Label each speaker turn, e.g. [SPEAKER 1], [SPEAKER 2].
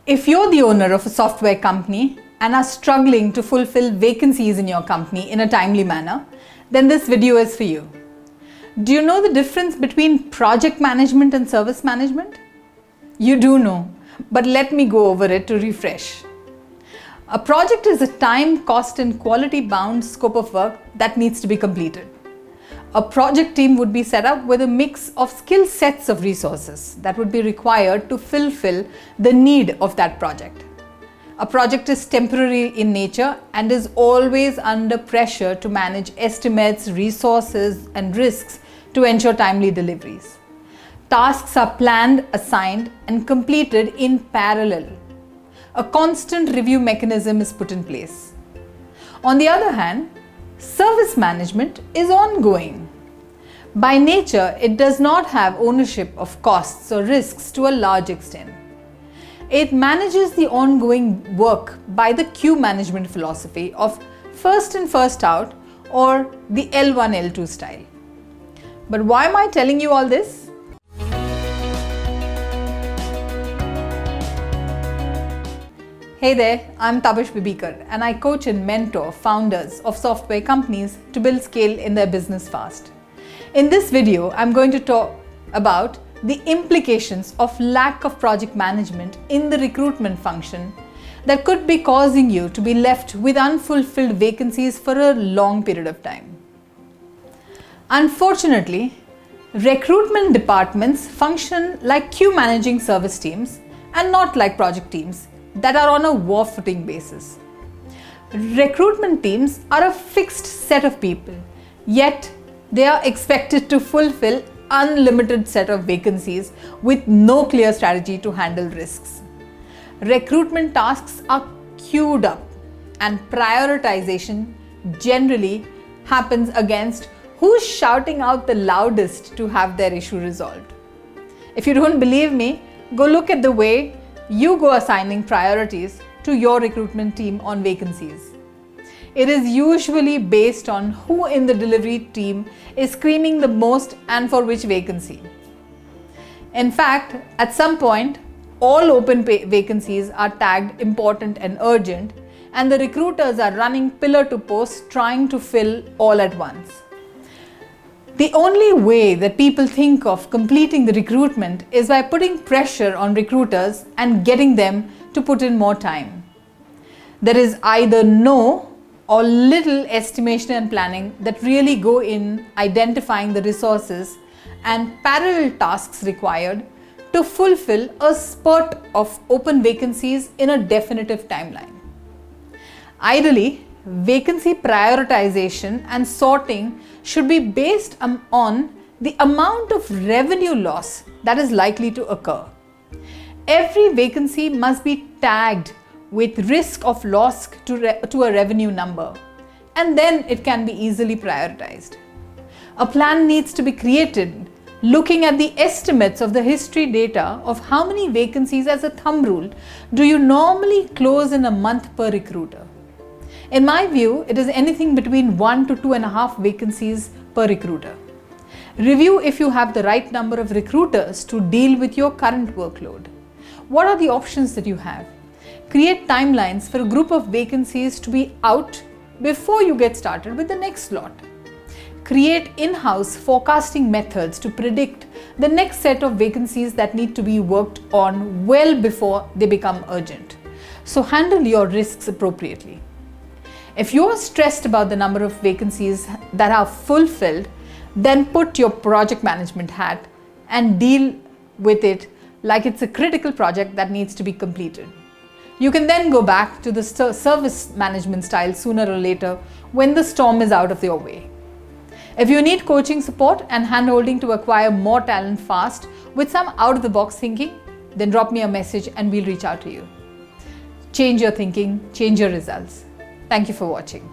[SPEAKER 1] If you're the owner of a software company and are struggling to fulfill vacancies in your company in a timely manner, then this video is for you. Do you know the difference between project management and service management? You do know, but let me go over it to refresh. A project is a time, cost and quality bound scope of work that needs to be completed. A project team would be set up with a mix of skill sets of resources that would be required to fulfill the need of that project. A project is temporary in nature and is always under pressure to manage estimates, resources and risks to ensure timely deliveries. Tasks are planned, assigned and completed in parallel. A constant review mechanism is put in place. On the other hand, service management is ongoing. By nature, it does not have ownership of costs or risks to a large extent. It manages the ongoing work by the queue management philosophy of first in, first out, or the L1, L2 style. But why am I telling you all this? Hey there, I'm Tabish Bibikar and I coach and mentor founders of software companies to build scale in their business fast. In this video, I'm going to talk about the implications of lack of project management in the recruitment function that could be causing you to be left with unfulfilled vacancies for a long period of time. Unfortunately, recruitment departments function like queue managing service teams and not like project teams that are on a war footing basis. Recruitment teams are a fixed set of people, yet they are expected to fulfill unlimited set of vacancies with no clear strategy to handle risks. Recruitment tasks are queued up and prioritization generally happens against who's shouting out the loudest to have their issue resolved. If you don't believe me, go look at the way you go assigning priorities to your recruitment team on vacancies. It is usually based on who in the delivery team is screaming the most and for which vacancy. In fact, at some point, all open vacancies are tagged important and urgent, and the recruiters are running pillar to post trying to fill all at once. The only way that people think of completing the recruitment is by putting pressure on recruiters and getting them to put in more time. There is either no or little estimation and planning that really go in identifying the resources and parallel tasks required to fulfill a spurt of open vacancies in a definitive timeline. Ideally, vacancy prioritization and sorting should be based on the amount of revenue loss that is likely to occur. Every vacancy must be tagged with risk of loss to a revenue number, and then it can be easily prioritized. A plan needs to be created looking at the estimates of the history data of how many vacancies as a thumb rule do you normally close in a month per recruiter. In my view, it is anything between 1 to 2.5 vacancies per recruiter. Review if you have the right number of recruiters to deal with your current workload. What are the options that you have? Create timelines for a group of vacancies to be out before you get started with the next slot. Create in-house forecasting methods to predict the next set of vacancies that need to be worked on well before they become urgent. So handle your risks appropriately. If you are stressed about the number of vacancies that are fulfilled, then put your project management hat and deal with it like it's a critical project that needs to be completed. You can then go back to the service management style sooner or later when the storm is out of your way. If you need coaching support and handholding to acquire more talent fast with some out-of-the-box thinking, then drop me a message and we'll reach out to you. Change your thinking, change your results. Thank you for watching.